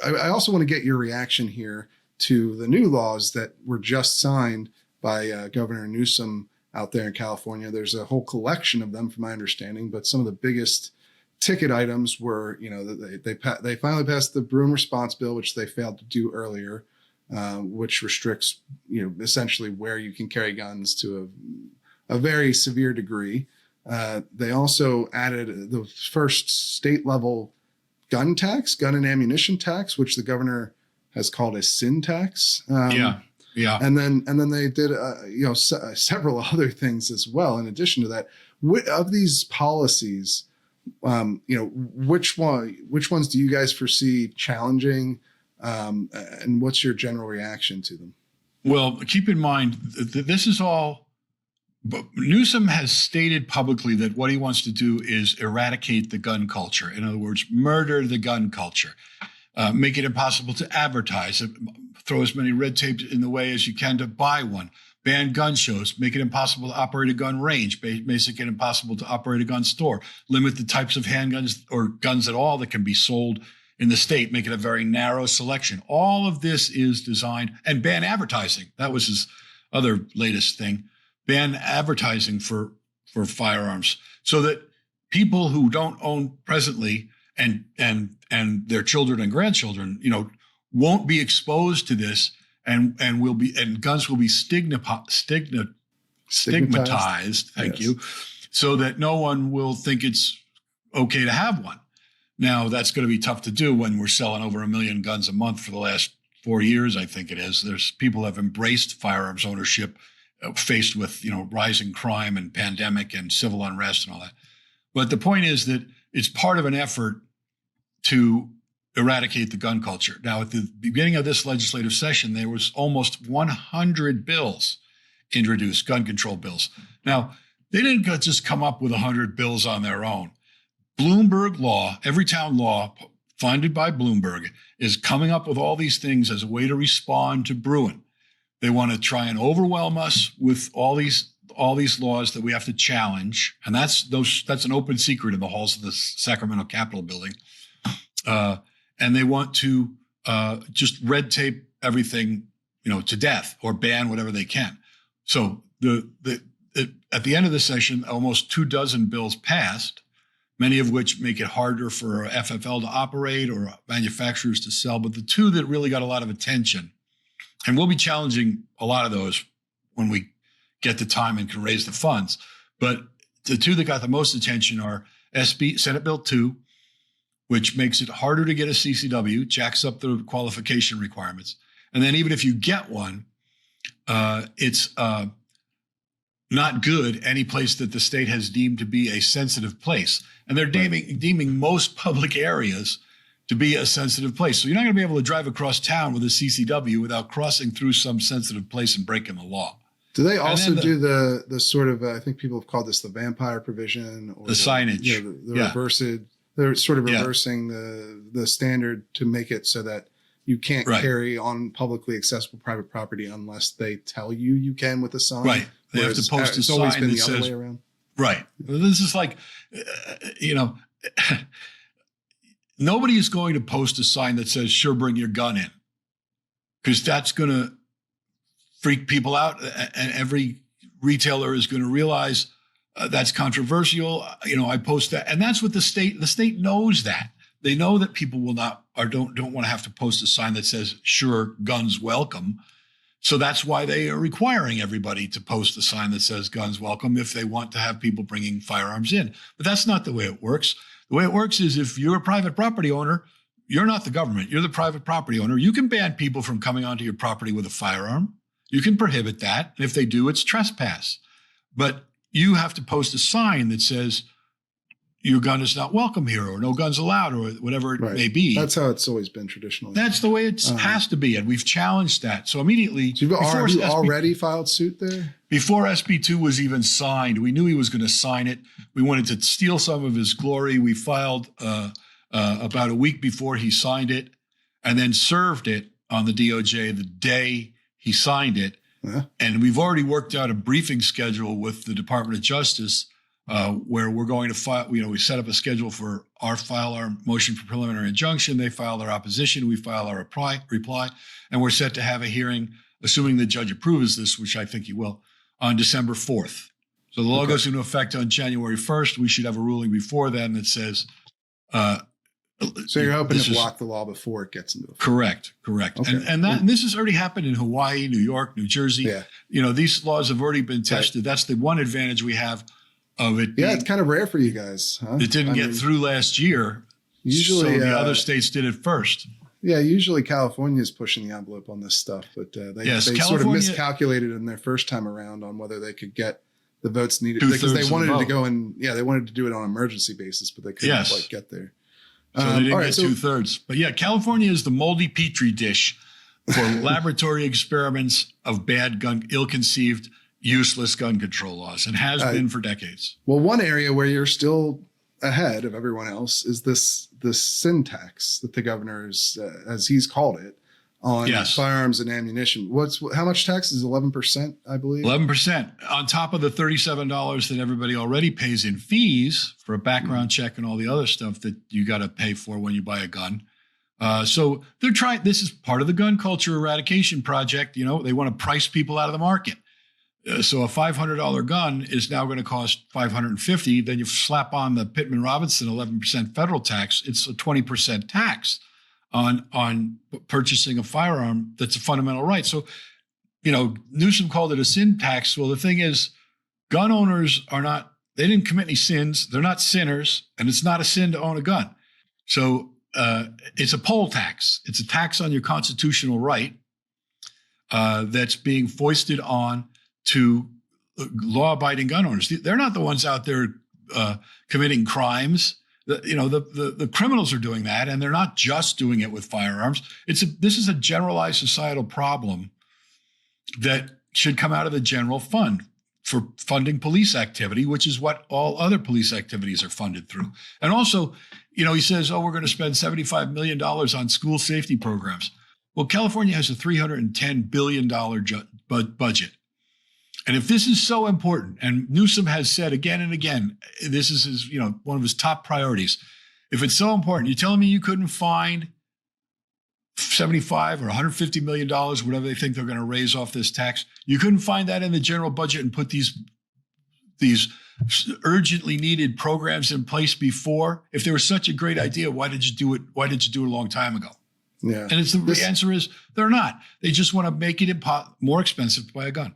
I also want to get your reaction here to the new laws that were just signed by Governor Newsom out there in California. There's a whole collection of them, from my understanding, but some of the biggest ticket items were, they finally passed the brew and response bill, which they failed to do earlier, which restricts, essentially where you can carry guns to a very severe degree. They also added the first state level gun and ammunition tax, which the governor has called a sin tax. Yeah. And then they did, several other things as well. In addition to that, of these policies, which ones do you guys foresee challenging? And what's your general reaction to them? Well, keep in mind that this is all, Newsom has stated publicly that what he wants to do is eradicate the gun culture. In other words, murder the gun culture, make it impossible to advertise, throw as many red tapes in the way as you can to buy one, ban gun shows, make it impossible to operate a gun range, make it impossible to operate a gun store, limit the types of handguns or guns at all that can be sold in the state, make it a very narrow selection. All of this is designed, and ban advertising. That was his other latest thing. Ban advertising for firearms so that people who don't own presently and their children and grandchildren, won't be exposed to this and guns will be stigmatized. Thank you. So that no one will think it's okay to have one. Now, that's going to be tough to do when we're selling over 1 million guns a month for the last 4 years, I think it is. There's people have embraced firearms ownership, faced with, rising crime and pandemic and civil unrest and all that. But the point is that it's part of an effort to eradicate the gun culture. Now, at the beginning of this legislative session, there was almost 100 bills introduced, gun control bills. Now, they didn't just come up with 100 bills on their own. Bloomberg law, Everytown law, funded by Bloomberg, is coming up with all these things as a way to respond to Bruin. They want to try and overwhelm us with all these laws that we have to challenge, and that's an open secret in the halls of the Sacramento Capitol building. And they want to just red tape everything, to death or ban whatever they can. So at the end of the session, almost 24 bills passed, many of which make it harder for FFL to operate or manufacturers to sell. But the two that really got a lot of attention, and we'll be challenging a lot of those when we get the time and can raise the funds. But the two that got the most attention are Senate Bill 2, which makes it harder to get a CCW, jacks up the qualification requirements. And then even if you get one, it's not good any place that the state has deemed to be a sensitive place. And they're deeming most public areas to be a sensitive place. So you're not going to be able to drive across town with a CCW without crossing through some sensitive place and breaking the law. Do they also do the sort of, I think people have called this the vampire provision, or the signage? Reverse it. They're sort of reversing the standard to make it so that you can't carry on publicly accessible private property unless they tell you can with a sign. Right. They have to post a sign. It's always been the other way around. Right. This is like, nobody is going to post a sign that says, sure, bring your gun in, because that's going to freak people out. And every retailer is going to realize that's controversial. I post that. And that's what the state knows that. They know that people will not, or don't want to have to post a sign that says, sure, guns welcome. So that's why they are requiring everybody to post a sign that says guns welcome if they want to have people bringing firearms in. But that's not the way it works. The way it works is if you're a private property owner, you're not the government, you're the private property owner. You can ban people from coming onto your property with a firearm. You can prohibit that. And if they do, it's trespass. But you have to post a sign that says your gun is not welcome here, or no guns allowed, or whatever it may be. That's how it's always been traditionally. That's the way it has to be. And we've challenged that. So immediately, so have you already filed suit there? Before SB2 was even signed, we knew he was going to sign it. We wanted to steal some of his glory. We filed about a week before he signed it, and then served it on the DOJ the day he signed it. And we've already worked out a briefing schedule with the Department of Justice where we're going to file, we set up a schedule for file our motion for preliminary injunction. They file their opposition. We file our reply, and we're set to have a hearing, assuming the judge approves this, which I think he will, on December 4th. So the law goes into effect on January 1st. We should have a ruling before then that says. So you're hoping to block the law before it gets into effect. Correct. Okay. And this has already happened in Hawaii, New York, New Jersey. Yeah. These laws have already been tested. Right. That's the one advantage we have of it. Yeah, it's kind of rare for you guys. Huh? It didn't get through last year. Usually, so the other states did it first. Yeah, usually California is pushing the envelope on this stuff, but they sort of miscalculated in their first time around on whether they could get the votes needed because they wanted to go in. Yeah, they wanted to do it on an emergency basis, but they couldn't quite get there. So they didn't get 2/3. But yeah, California is the moldy petri dish for laboratory experiments of bad ill-conceived, useless gun control laws, and has been for decades. Well, one area where you're still ahead of everyone else is this sin tax that the governor is, as he's called it, on firearms and ammunition. How much tax is 11%, I believe? 11% on top of the $37 that everybody already pays in fees for a background check and all the other stuff that you got to pay for when you buy a gun. So they're trying. This is part of the gun culture eradication project. They want to price people out of the market. So a $500 gun is now going to cost $550. Then you slap on the Pittman Robinson 11% federal tax. It's a 20% tax on purchasing a firearm. That's a fundamental right. So, Newsom called it a sin tax. Well, the thing is, gun owners they didn't commit any sins. They're not sinners, and it's not a sin to own a gun. So it's a poll tax. It's a tax on your constitutional right that's being foisted on to law-abiding gun owners. They're not the ones out there committing crimes. The criminals are doing that, and they're not just doing it with firearms. This is a generalized societal problem that should come out of the general fund for funding police activity, which is what all other police activities are funded through. And also, he says, we're going to spend $75 million on school safety programs. Well, California has a $310 billion budget. And if this is so important, and Newsom has said again and again, this is his, one of his top priorities. If it's so important, you're telling me you couldn't find $75 or $150 million, whatever they think they're going to raise off this tax. You couldn't find that in the general budget and put these urgently needed programs in place before. If they were such a great idea, why did you do it? Why did you do it a long time ago? Yeah. And the answer is they're not. They just want to make it more expensive to buy a gun.